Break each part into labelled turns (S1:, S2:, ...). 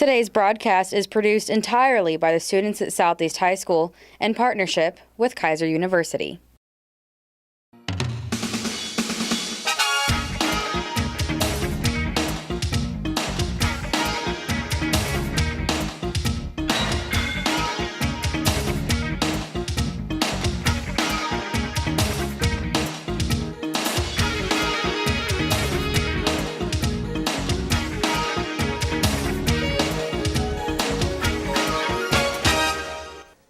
S1: Today's broadcast is produced entirely by the students at Southeast High School in partnership with Kaiser University.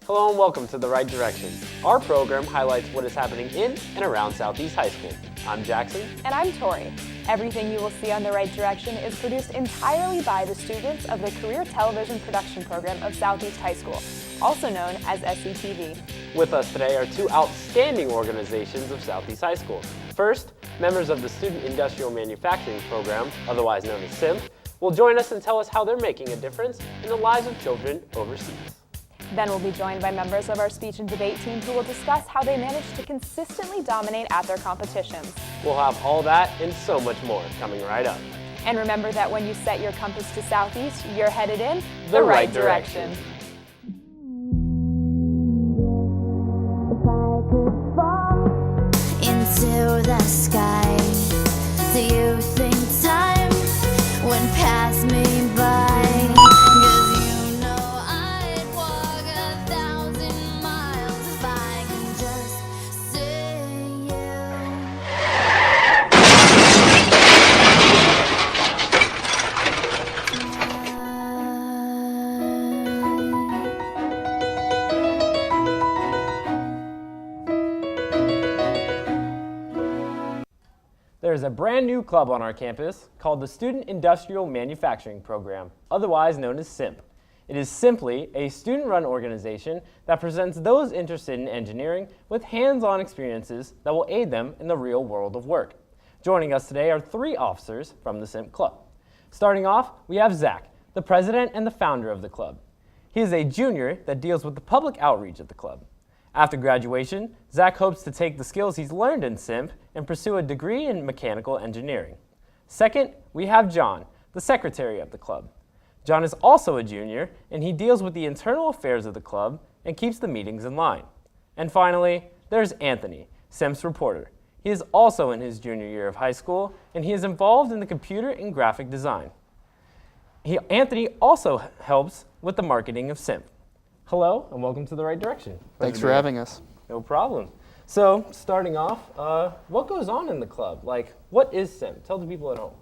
S2: Hello and welcome to The Right Direction. Our program highlights what is happening in and around Southeast High School. I'm Jackson.
S3: And I'm Tori. Everything you will see on The Right Direction is produced entirely by the students of the Career Television Production Program of Southeast High School, also known as SETV.
S2: With us today are two outstanding organizations of Southeast High School. First, members of the Student Industrial Manufacturing Program, otherwise known as SIMP, will join us and tell us how they're making a difference in the lives of children overseas.
S3: Then we'll be joined by members of our speech and debate team who will discuss how they manage to consistently dominate at their competitions.
S2: We'll have all that and so much more coming right up.
S3: And remember that when you set your compass to Southeast, you're headed in
S2: the right direction.
S4: Into the sky, do you think time went past me by?
S2: There's a brand new club on our campus called the Student Industrial Manufacturing Program, otherwise known as SIMP. It is simply a student-run organization that presents those interested in engineering with hands-on experiences that will aid them in the real world of work. Joining us today are three officers from the SIMP club. Starting off, we have Zach, the president and the founder of the club. He is a junior that deals with the public outreach at the club. After graduation, Zach hopes to take the skills he's learned in SIMP and pursue a degree in mechanical engineering. Second, we have John, the secretary of the club. John is also a junior, and he deals with the internal affairs of the club and keeps the meetings in line. And finally, there's Anthony, SIMP's reporter. He is also in his junior year of high school, and he is involved in the computer and graphic design. Anthony also helps with the marketing of SIMP. Hello, and welcome to The Right Direction.
S5: Thanks for having us.
S2: No problem. So, starting off, what goes on in the club? Like, what is SIMP? Tell the people at home.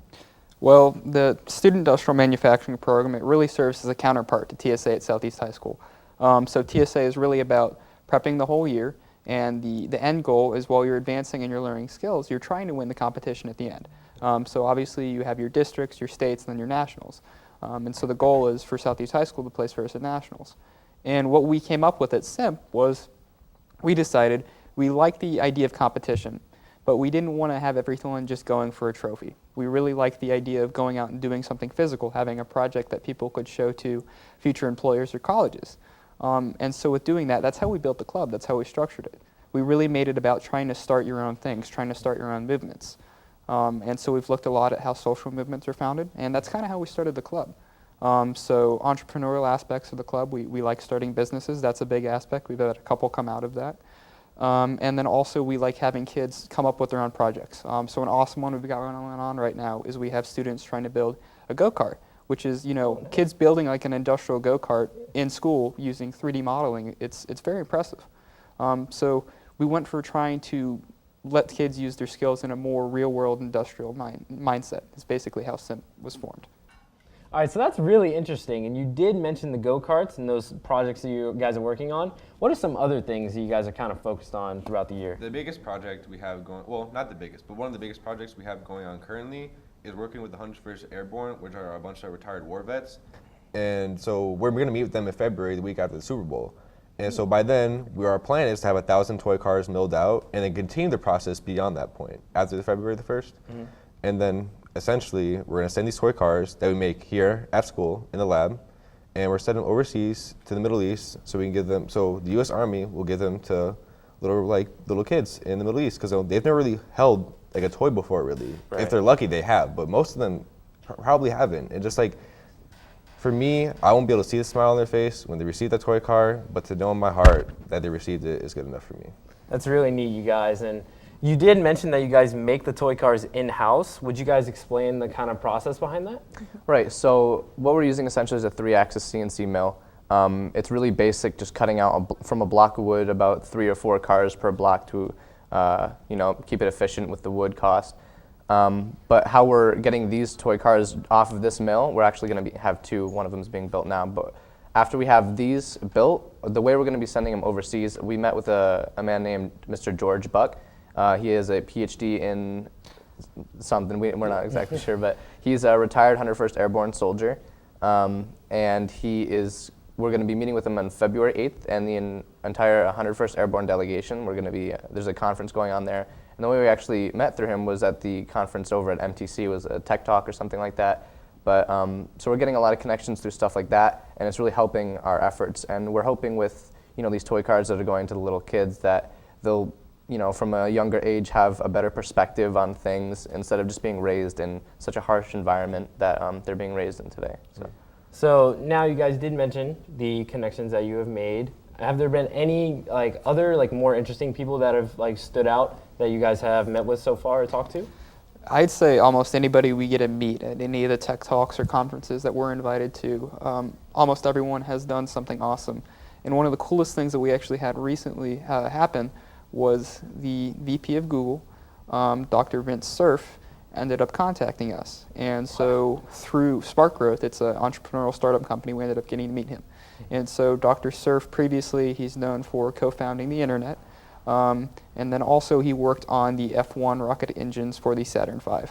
S5: Well, the Student Industrial Manufacturing Program, it really serves as a counterpart to TSA at Southeast High School. So TSA is really about prepping the whole year, and the end goal is while you're advancing and you're learning skills, you're trying to win the competition at the end. So obviously you have your districts, your states, and then your nationals. And so the goal is for Southeast High School to place first at nationals. And what we came up with at SIMP was we decided we liked the idea of competition, but we didn't want to have everyone just going for a trophy. We really liked the idea of going out and doing something physical, having a project that people could show to future employers or colleges. And so with doing that, that's how we built the club. That's how we structured it. We really made it about trying to start your own things, trying to start your own movements. And so we've looked a lot at how social movements are founded, and that's kind of how we started the club. So entrepreneurial aspects of the club, we like starting businesses. That's a big aspect. We've had a couple come out of that. And then also we like having kids come up with their own projects. So an awesome one we've got going on right now is we have students trying to build a go-kart, which is, kids building like an industrial go-kart in school using 3D modeling. It's very impressive. So we went for trying to let kids use their skills in a more real-world industrial mindset. It's basically how SIMP was formed.
S2: All right, so that's really interesting, and you did mention the go-karts and those projects that you guys are working on. What are some other things that you guys are kind of focused on throughout the year?
S6: The biggest project we have going, well, not the biggest, but one of the biggest projects we have going on currently is working with the 101st Airborne, which are a bunch of retired war vets. And so we're going to meet with them in February, the week after the Super Bowl. And so by then, our plan is to have 1,000 toy cars milled out and then continue the process beyond that point, after the February the 1st. Mm-hmm. And then essentially, we're going to send these toy cars that we make here at school in the lab, and we're sending them overseas to the Middle East so we can give them, so the U.S. Army will give them to little kids in the Middle East, because they've never really held like a toy before, really. Right. If they're lucky, they have, but most of them probably haven't. And just like For me, I won't be able to see the smile on their face when they receive the toy car, but to know in my heart that they received it is good enough for me.
S2: That's really neat, you guys. And you did mention that you guys make the toy cars in-house. Would you guys explain the kind of process behind that?
S7: Right, so what we're using essentially is a 3-axis CNC mill. It's really basic, just cutting out from a block of wood about 3 or 4 cars per block to keep it efficient with the wood cost. But how we're getting these toy cars off of this mill, we're actually going to have 2. One of them is being built now. But after we have these built, the way we're going to be sending them overseas, we met with a man named Mr. George Buck. He has a PhD in something, we're not exactly sure, but he's a retired 101st Airborne soldier. And we're going to be meeting with him on February 8th, and the entire 101st Airborne delegation, there's a conference going on there. And the way we actually met through him was at the conference over at MTC. It was a tech talk or something like that. But so we're getting a lot of connections through stuff like that, and it's really helping our efforts. And we're hoping with these toy cars that are going to the little kids that they'll from a younger age have a better perspective on things instead of just being raised in such a harsh environment that they're being raised in today.
S2: So now you guys did mention the connections that you have made. Have there been any other more interesting people that have stood out that you guys have met with so far or talked to?
S5: I'd say almost anybody we get to meet at any of the tech talks or conferences that we're invited to, almost everyone has done something awesome. And one of the coolest things that we actually had recently happen was the VP of Google, Dr. Vince Cerf, ended up contacting us. And so through Spark Growth, it's an entrepreneurial startup company, we ended up getting to meet him. And so Dr. Cerf, previously, he's known for co-founding the internet. And then also he worked on the F1 rocket engines for the Saturn V.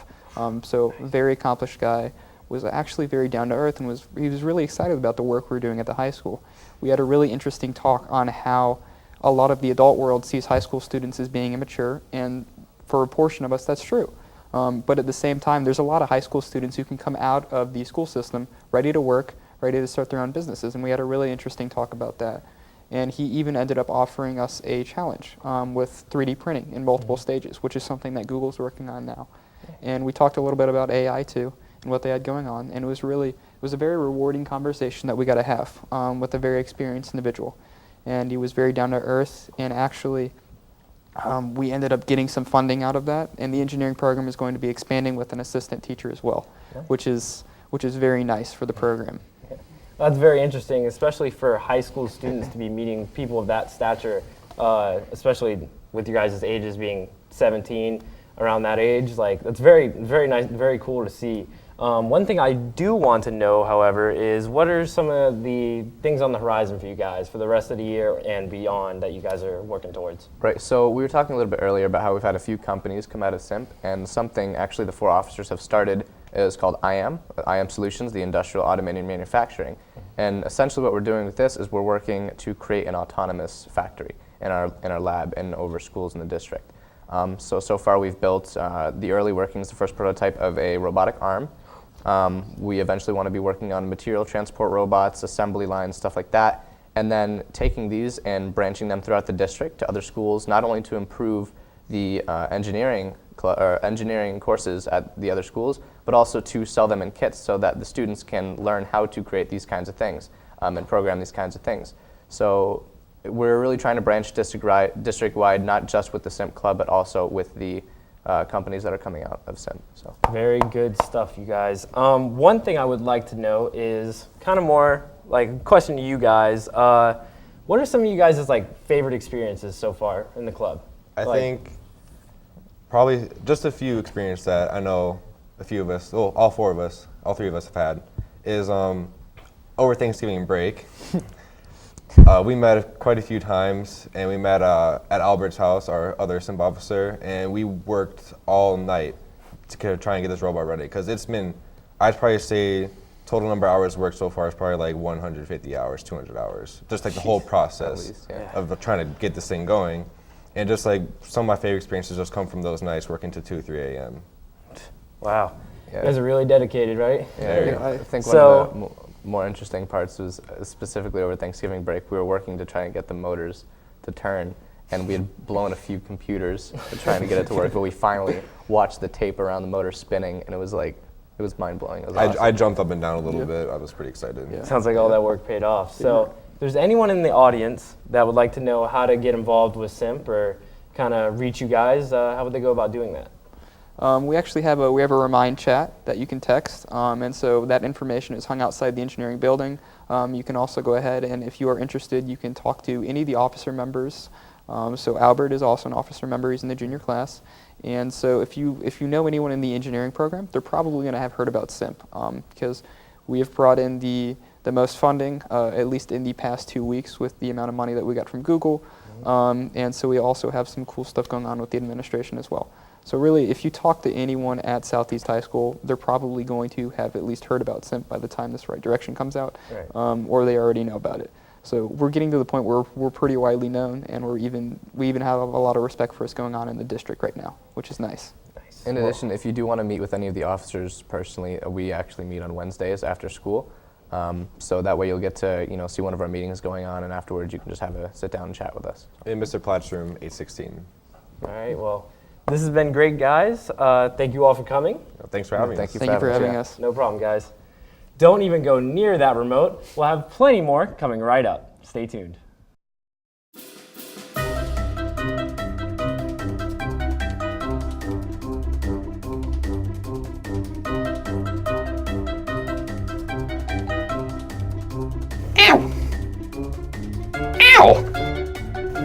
S5: So very accomplished guy, was actually very down to earth, and he was really excited about the work we were doing at the high school. We had a really interesting talk on how a lot of the adult world sees high school students as being immature, and for a portion of us that's true. But at the same time, there's a lot of high school students who can come out of the school system ready to work, ready to start their own businesses, and we had a really interesting talk about that. And he even ended up offering us a challenge with 3D printing in multiple stages, which is something that Google's working on now. And we talked a little bit about AI too, and what they had going on, and it was a very rewarding conversation that we got to have with a very experienced individual. And he was very down to earth, and actually we ended up getting some funding out of that, and the engineering program is going to be expanding with an assistant teacher as well, which is very nice for the program.
S2: That's very interesting, especially for high school students to be meeting people of that stature, especially with your guys' ages being 17, around that age. That's very, very nice, very cool to see. One thing I do want to know, however, is what are some of the things on the horizon for you guys for the rest of the year and beyond that you guys are working towards?
S7: Right, so we were talking a little bit earlier about how we've had a few companies come out of SIMP, and something actually the 4 officers have started is called IAM Solutions, the Industrial Automated Manufacturing. And essentially what we're doing with this is we're working to create an autonomous factory in our lab and over schools in the district. So far we've built the early workings, the first prototype of a robotic arm. We eventually want to be working on material transport robots, assembly lines, stuff like that, and then taking these and branching them throughout the district to other schools, not only to improve the engineering courses at the other schools, but also to sell them in kits so that the students can learn how to create these kinds of things and program these kinds of things. So we're really trying to branch district-wide, not just with the SIMP Club, but also with the companies that are coming out of SIMP. So.
S2: Very good stuff, you guys. One thing I would like to know is kind of more like a question to you guys. What are some of you guys' favorite experiences so far in the club?
S6: I think probably just a few experiences that I know a few of us, well, all 3 of us have had, is over Thanksgiving break. We met quite a few times, and we met at Albert's house, our other SIMP officer, and we worked all night to try and get this robot ready. Because it's been, I'd probably say, total number of hours worked so far is probably 150 hours, 200 hours. Just the whole process
S7: least, yeah.
S6: of trying to get this thing going. And just some of my favorite experiences just come from those nights working to 2, 3 a.m.
S2: Wow.
S7: Yeah.
S2: You guys are really dedicated, right?
S7: Yeah, I think one of the more interesting parts was specifically over Thanksgiving break, we were working to try and get the motors to turn, and we had blown a few computers trying to get it to work, but we finally watched the tape around the motor spinning, and it was It was mind-blowing. It was awesome.
S6: I jumped up and down a little bit. I was pretty excited.
S5: Yeah.
S2: Sounds like all that work paid off. So if there's anyone in the audience that would like to know how to get involved with SIMP or kind of reach you guys, how would they go about doing that?
S5: We actually have a remind chat that you can text, and so that information is hung outside the engineering building. You can also go ahead and, if you are interested, you can talk to any of the officer members. So Albert is also an officer member. He's in the junior class, and so if you know anyone in the engineering program, they're probably going to have heard about SIMP because we have brought in the most funding, at least in the past 2 weeks, with the amount of money that we got from Google, and so we also have some cool stuff going on with the administration as well. So really, if you talk to anyone at Southeast High School, they're probably going to have at least heard about SIMP by the time this Right Direction comes out,
S2: Right.
S5: Or they already know about it. So we're getting to the point where we're pretty widely known, and we even have a lot of respect for what's going on in the district right now, which is nice.
S7: In addition, if you do want to meet with any of the officers personally, we actually meet on Wednesdays after school. So that way you'll get to see one of our meetings going on, and afterwards you can just have a sit down and chat with us.
S6: In Mr. Platt's room, 816.
S2: All right, well, this has been great, guys. Thank you all for coming.
S6: Thanks for having us.
S5: Thank you for having us.
S2: No problem, guys. Don't even go near that remote. We'll have plenty more coming right up. Stay tuned.
S8: Ow! Ow!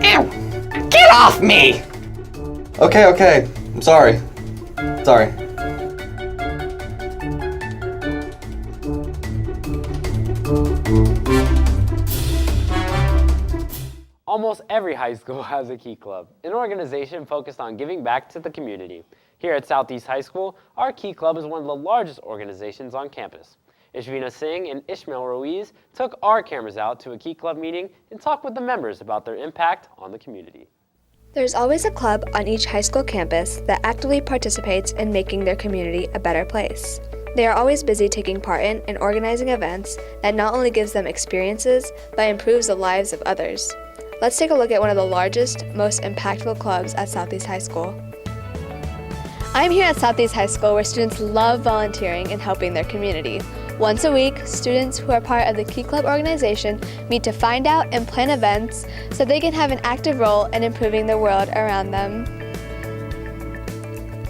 S8: Ow! Get off me! Okay. I'm sorry. Sorry.
S2: Almost every high school has a Key Club, an organization focused on giving back to the community. Here at Southeast High School, our Key Club is one of the largest organizations on campus. Ishvina Singh and Ishmael Ruiz took our cameras out to a Key Club meeting and talked with the members about their impact on the community.
S9: There's always a club on each high school campus that actively participates in making their community a better place. They are always busy taking part in and organizing events that not only gives them experiences, but improves the lives of others. Let's take a look at one of the largest, most impactful clubs at Southeast High School. I'm here at Southeast High School where students love volunteering and helping their community. Once a week, students who are part of the Key Club organization meet to find out and plan events so they can have an active role in improving the world around them.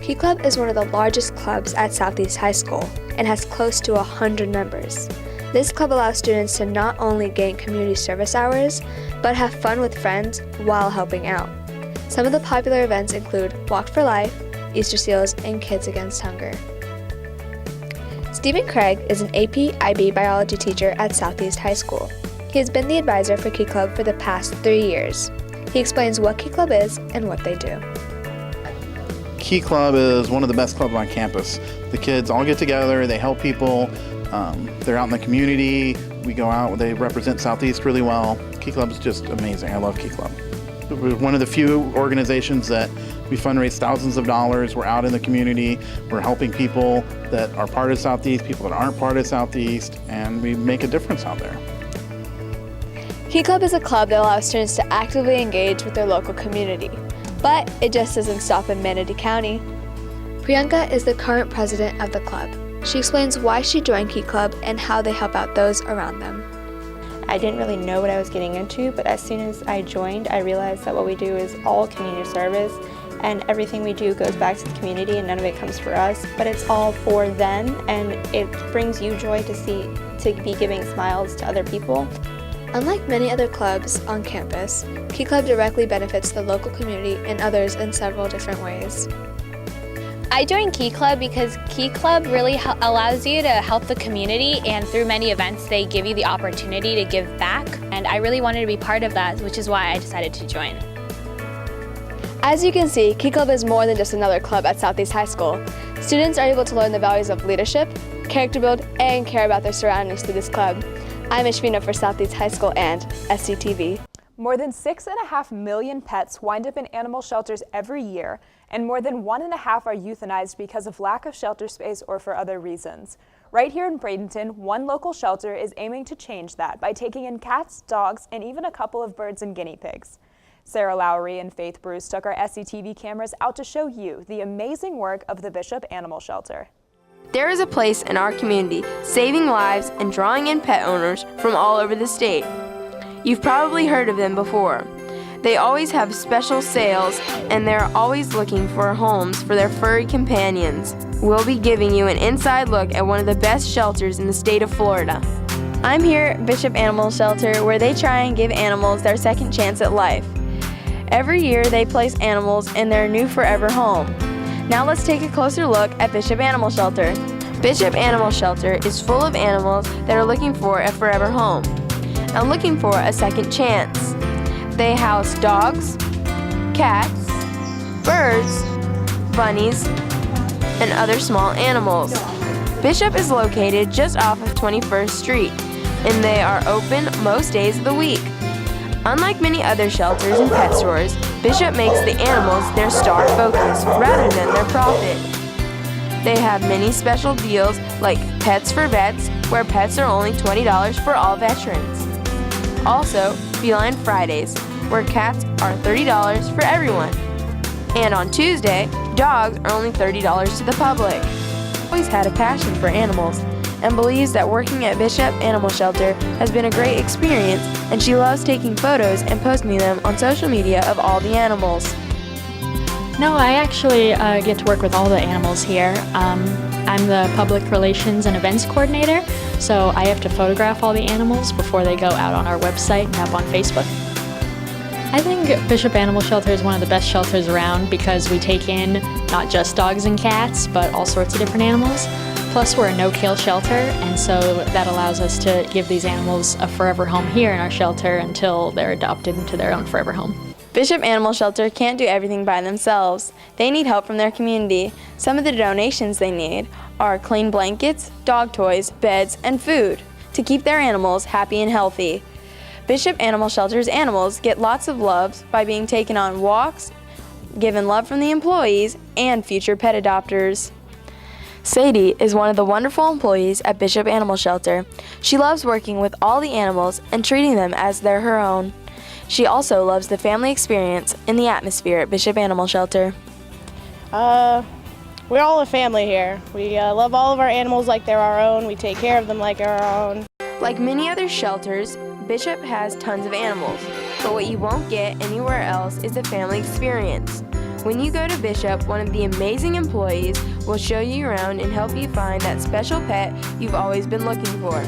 S9: Key Club is one of the largest clubs at Southeast High School and has close to 100 members. This club allows students to not only gain community service hours, but have fun with friends while helping out. Some of the popular events include Walk for Life, Easter Seals, and Kids Against Hunger. Stephen Craig is an AP IB biology teacher at Southeast High School. He has been the advisor for Key Club for the past 3 years. He explains what Key Club is and what they do.
S10: Key Club is one of the best clubs on campus. The kids all get together, they help people, they're out in the community, we go out, they represent Southeast really well. Key Club is just amazing. I love Key Club. We're one of the few organizations that we fundraise thousands of dollars. We're out in the community. We're helping people that are part of Southeast, people that aren't part of Southeast, and we make a difference out there.
S9: Key Club is a club that allows students to actively engage with their local community. But it just doesn't stop in Manatee County. Priyanka is the current president of the club. She explains why she joined Key Club and how they help out those around them.
S11: I didn't really know what I was getting into, but as soon as I joined, I realized that what we do is all community service, and everything we do goes back to the community, and none of it comes for us, but it's all for them, and it brings you joy to be giving smiles to other people.
S9: Unlike many other clubs on campus, Key Club directly benefits the local community and others in several different ways.
S12: I joined Key Club because Key Club really allows you to help the community, and through many events they give you the opportunity to give back, and I really wanted to be part of that, which is why I decided to join.
S9: As you can see, Key Club is more than just another club at Southeast High School. Students are able to learn the values of leadership, character build, and care about their surroundings through this club. I'm Ishvina for Southeast High School and SETV.
S3: More than 6.5 million pets wind up in animal shelters every year, and more than 1.5 are euthanized because of lack of shelter space or for other reasons. Right here in Bradenton, one local shelter is aiming to change that by taking in cats, dogs, and even a couple of birds and guinea pigs. Sarah Lowry and Faith Bruce took our SETV cameras out to show you the amazing work of the Bishop Animal Shelter.
S13: There is a place in our community saving lives and drawing in pet owners from all over the state. You've probably heard of them before. They always have special sales, and they're always looking for homes for their furry companions. We'll be giving you an inside look at one of the best shelters in the state of Florida. I'm here at Bishop Animal Shelter, where they try and give animals their second chance at life. Every year they place animals in their new forever home. Now let's take a closer look at Bishop Animal Shelter. Bishop Animal Shelter is full of animals that are looking for a forever home and looking for a second chance. They house dogs, cats, birds, bunnies, and other small animals. Bishop is located just off of 21st Street, and they are open most days of the week. Unlike many other shelters and pet stores, Bishop makes the animals their star focus rather than their profit. They have many special deals like Pets for Vets, where pets are only $20 for all veterans. Also, Feline Fridays, where cats are $30 for everyone. And on Tuesday, dogs are only $30 to the public. Always had a passion for animals and believes that working at Bishop Animal Shelter has been a great experience, and she loves taking photos and posting them on social media of all the animals.
S14: No, I actually get to work with all the animals here. I'm the public relations and events coordinator, so I have to photograph all the animals before they go out on our website and up on Facebook. I think Bishop Animal Shelter is one of the best shelters around because we take in not just dogs and cats, but all sorts of different animals. Plus, we're a no-kill shelter, and so that allows us to give these animals a forever home here in our shelter until they're adopted into their own forever home.
S13: Bishop Animal Shelter can't do everything by themselves. They need help from their community. Some of the donations they need are clean blankets, dog toys, beds, and food to keep their animals happy and healthy. Bishop Animal Shelter's animals get lots of love by being taken on walks, given love from the employees, and future pet adopters. Sadie is one of the wonderful employees at Bishop Animal Shelter. She loves working with all the animals and treating them as they're her own. She also loves the family experience and the atmosphere at Bishop Animal Shelter.
S15: We're all a family here. We love all of our animals like they're our own. We take care of them like our own.
S13: Like many other shelters, Bishop has tons of animals, but what you won't get anywhere else is the family experience. When you go to Bishop, one of the amazing employees will show you around and help you find that special pet you've always been looking for.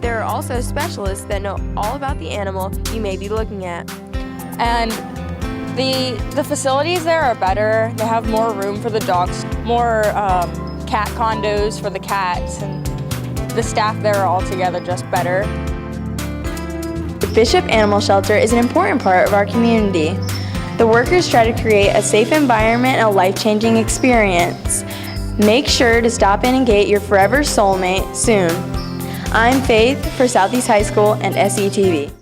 S13: There are also specialists that know all about the animal you may be looking at.
S16: And the facilities there are better. They have more room for the dogs, more cat condos for the cats, and the staff there are altogether just better.
S13: Bishop Animal Shelter is an important part of our community. The workers try to create a safe environment and a life-changing experience. Make sure to stop in and get your forever soulmate soon. I'm Faith for Southeast High School and SETV.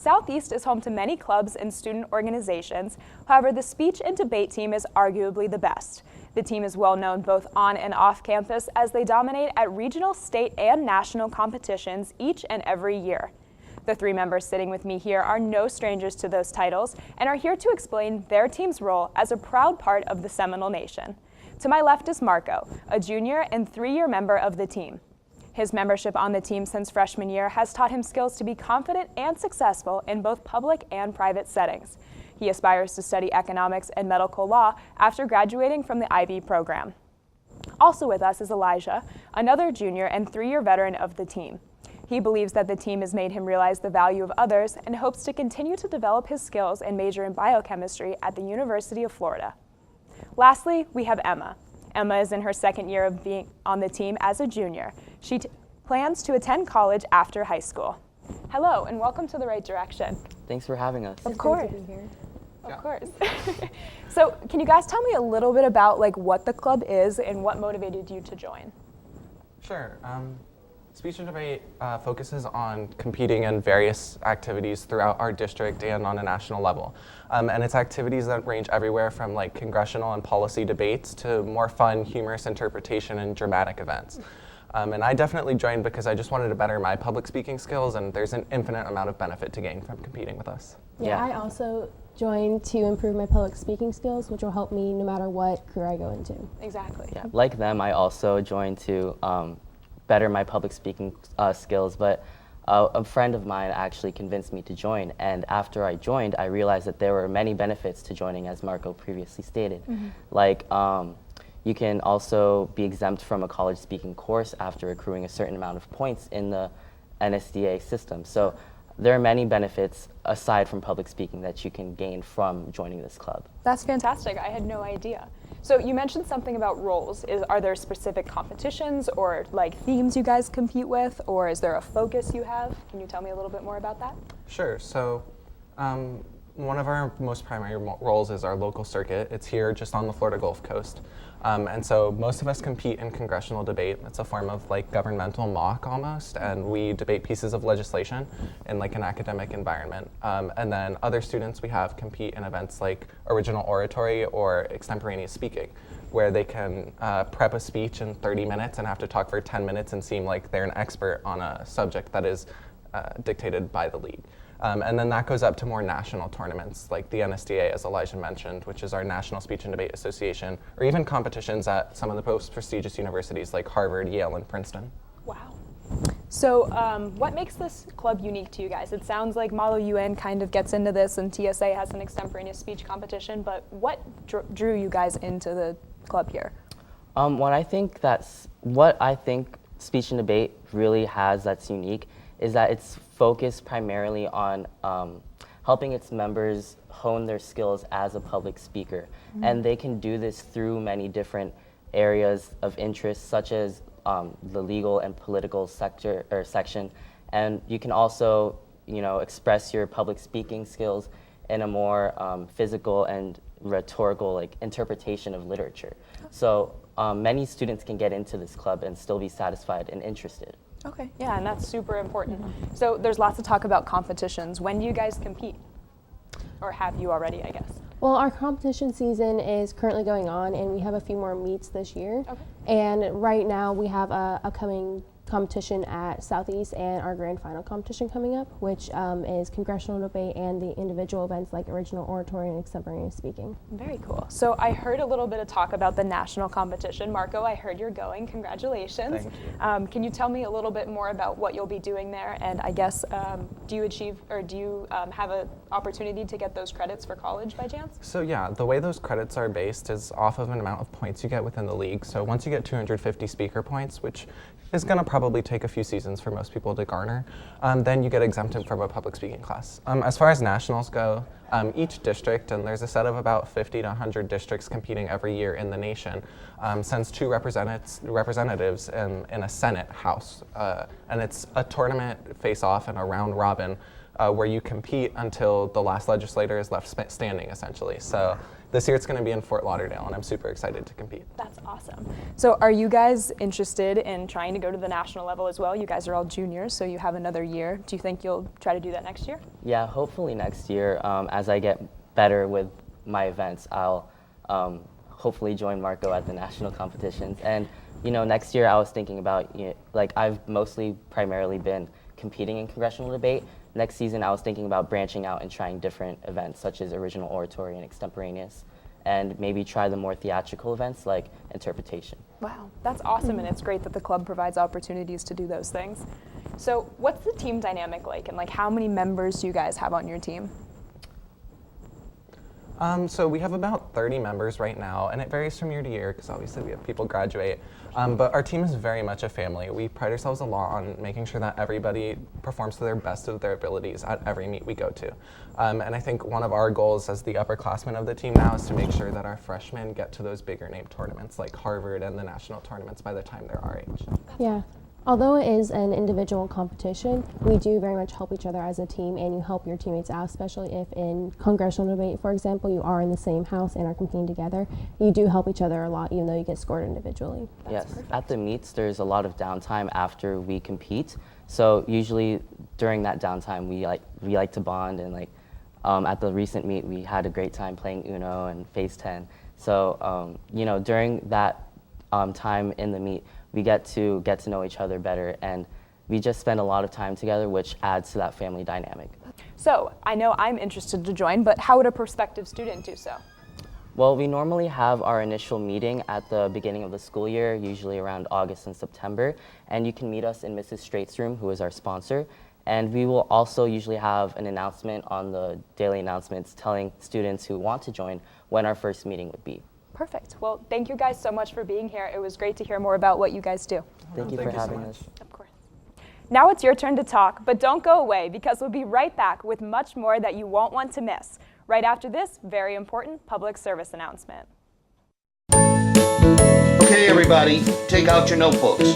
S3: Southeast is home to many clubs and student organizations. However, the speech and debate team is arguably the best. The team is well known both on and off campus as they dominate at regional, state, and national competitions each and every year. The three members sitting with me here are no strangers to those titles and are here to explain their team's role as a proud part of the Seminole Nation. To my left is Marco, a junior and three-year member of the team. His membership on the team since freshman year has taught him skills to be confident and successful in both public and private settings. He aspires to study economics and medical law after graduating from the IB program. Also with us is Elijah, another junior and three-year veteran of the team. He believes that the team has made him realize the value of others and hopes to continue to develop his skills and major in biochemistry at the University of Florida. Lastly, we have Emma Emma is in her second year of being on the team as a junior. She plans to attend college after high school. Hello, and welcome to The Right Direction.
S17: Thanks for having us.
S3: Of course. Of course. So, can you guys tell me a little bit about what the club is and what motivated you to join?
S18: Sure. Speech and Debate focuses on competing in various activities throughout our district and on a national level. And it's activities that range everywhere from congressional and policy debates to more fun, humorous interpretation and dramatic events. And I definitely joined because I just wanted to better my public speaking skills, and there's an infinite amount of benefit to gain from competing with us.
S19: Yeah, I also joined to improve my public speaking skills, which will help me no matter what career I go into.
S3: Exactly.
S17: Yeah, like them, I also joined to better my public speaking skills, but a friend of mine actually convinced me to join, and after I joined, I realized that there were many benefits to joining, as Marco previously stated. Like, you can also be exempt from a college speaking course after accruing a certain amount of points in the NSDA system. So there are many benefits aside from public speaking that you can gain from joining this club.
S3: That's fantastic. I had no idea. So you mentioned something about roles. Are there specific competitions or themes you guys compete with, or is there a focus you have? Can you tell me a little bit more about that?
S18: Sure. So one of our most primary roles is our local circuit. It's here just on the Florida Gulf Coast. And so most of us compete in congressional debate. It's a form of governmental mock almost, and we debate pieces of legislation in an academic environment. And then other students we have compete in events like original oratory or extemporaneous speaking, where they can prep a speech in 30 minutes and have to talk for 10 minutes and seem like they're an expert on a subject that is dictated by the league. And then that goes up to more national tournaments like the NSDA, as Elijah mentioned, which is our National Speech and Debate Association, or even competitions at some of the most prestigious universities like Harvard, Yale, and Princeton.
S3: Wow. So what makes this club unique to you guys? It sounds like Malo UN kind of gets into this, and TSA has an extemporaneous speech competition, but what drew you guys into the club here?
S17: What I think speech and debate really has that's unique is that it's focused primarily on helping its members hone their skills as a public speaker. And they can do this through many different areas of interest, such as the legal and political sector or section. And you can also, express your public speaking skills in a more physical and rhetorical interpretation of literature. So many students can get into this club and still be satisfied and interested.
S3: Okay, yeah, and that's super important. So there's lots of talk about competitions. When do you guys compete? Or have you already, I guess?
S19: Well, our competition season is currently going on, and we have a few more meets this year. Okay. And right now we have a upcoming competition at Southeast and our grand final competition coming up, which is congressional debate and the individual events like original oratory and extemporaneous speaking.
S3: Very cool. So I heard a little bit of talk about the national competition. Marco, I heard you're going. Congratulations.
S18: Thank you.
S3: Can you tell me a little bit more about what you'll be doing there? And I guess, do you have an opportunity to get those credits for college by chance?
S18: So yeah, the way those credits are based is off of an amount of points you get within the league. So once you get 250 speaker points, which is going to probably take a few seasons for most people to garner, then you get exempted from a public speaking class. As far as nationals go, each district, and there's a set of about 50 to 100 districts competing every year in the nation, sends two representatives in a Senate House. And it's a tournament face-off and a round robin where you compete until the last legislator is left standing, essentially. So this year it's going to be in Fort Lauderdale, and I'm super excited to compete.
S3: That's awesome. So are you guys interested in trying to go to the national level as well? You guys are all juniors, so you have another year. Do you think you'll try to do that next year?
S17: Yeah, hopefully next year. As I get better with my events, I'll hopefully join Marco at the national competitions. And next year I was thinking about, I've primarily been competing in congressional debate. Next season, I was thinking about branching out and trying different events, such as original oratory and extemporaneous, and maybe try the more theatrical events like interpretation.
S3: Wow, that's awesome, and it's great that the club provides opportunities to do those things. So what's the team dynamic like, and how many members do you guys have on your team?
S18: So we have about 30 members right now, and it varies from year to year because obviously we have people graduate. But our team is very much a family. We pride ourselves a lot on making sure that everybody performs to their best of their abilities at every meet we go to. And I think one of our goals as the upperclassmen of the team now is to make sure that our freshmen get to those bigger name tournaments like Harvard and the national tournaments by the time they're our age.
S19: Yeah. Although it is an individual competition, we do very much help each other as a team, and you help your teammates out, especially if in congressional debate, for example, you are in the same house and are competing together. You do help each other a lot, even though you get scored individually.
S17: Yes, at the meets, there's a lot of downtime after we compete. So usually during that downtime, we like to bond, and at the recent meet, we had a great time playing Uno and Phase 10. So during that time in the meet, we get to know each other better, and we just spend a lot of time together, which adds to that family dynamic.
S3: So I know I'm interested to join, but how would a prospective student do so?
S17: Well, we normally have our initial meeting at the beginning of the school year, usually around August and September, and you can meet us in Mrs. Straight's room, who is our sponsor. And we will also usually have an announcement on the daily announcements telling students who want to join when our first meeting would be.
S3: Perfect. Well, thank you guys so much for being here. It was great to hear more about what you guys do.
S17: Thank you for having us.
S3: Of course. Now it's your turn to talk, but don't go away because we'll be right back with much more that you won't want to miss. Right after this very important public service announcement.
S20: Okay, everybody, take out your notebooks.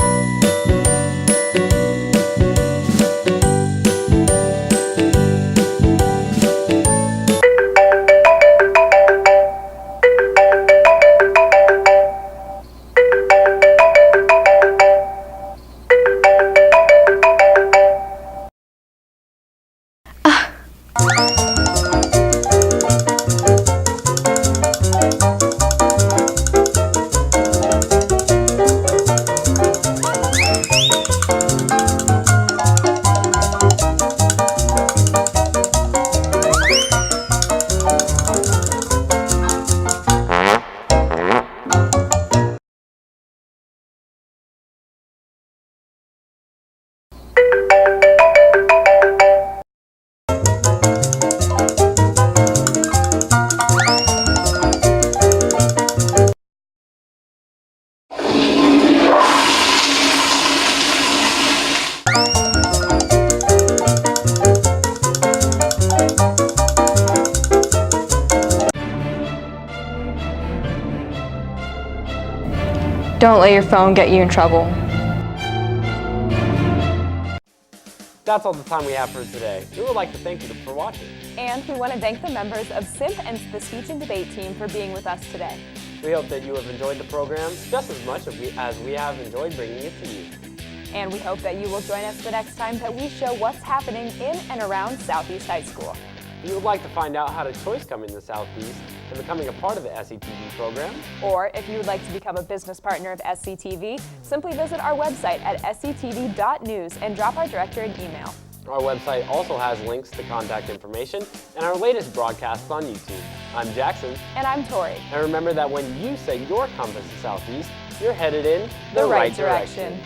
S1: Don't let your phone get you in trouble.
S2: That's all the time we have for today. We would like to thank you for watching.
S3: And we want to thank the members of SIMP and the Speech and Debate team for being with us today.
S2: We hope that you have enjoyed the program just as much as we have enjoyed bringing it to you.
S3: And we hope that you will join us the next time that we show what's happening in and around Southeast High School.
S2: If you would like to find out how to choice coming to Southeast and becoming a part of the SETV program,
S3: or if you would like to become a business partner of SCTV, simply visit our website at sctv.news and drop our director an email.
S2: Our website also has links to contact information and our latest broadcasts on YouTube. I'm Jackson.
S3: And I'm Tori.
S2: And remember that when you set your compass to Southeast, you're headed in
S3: the right direction.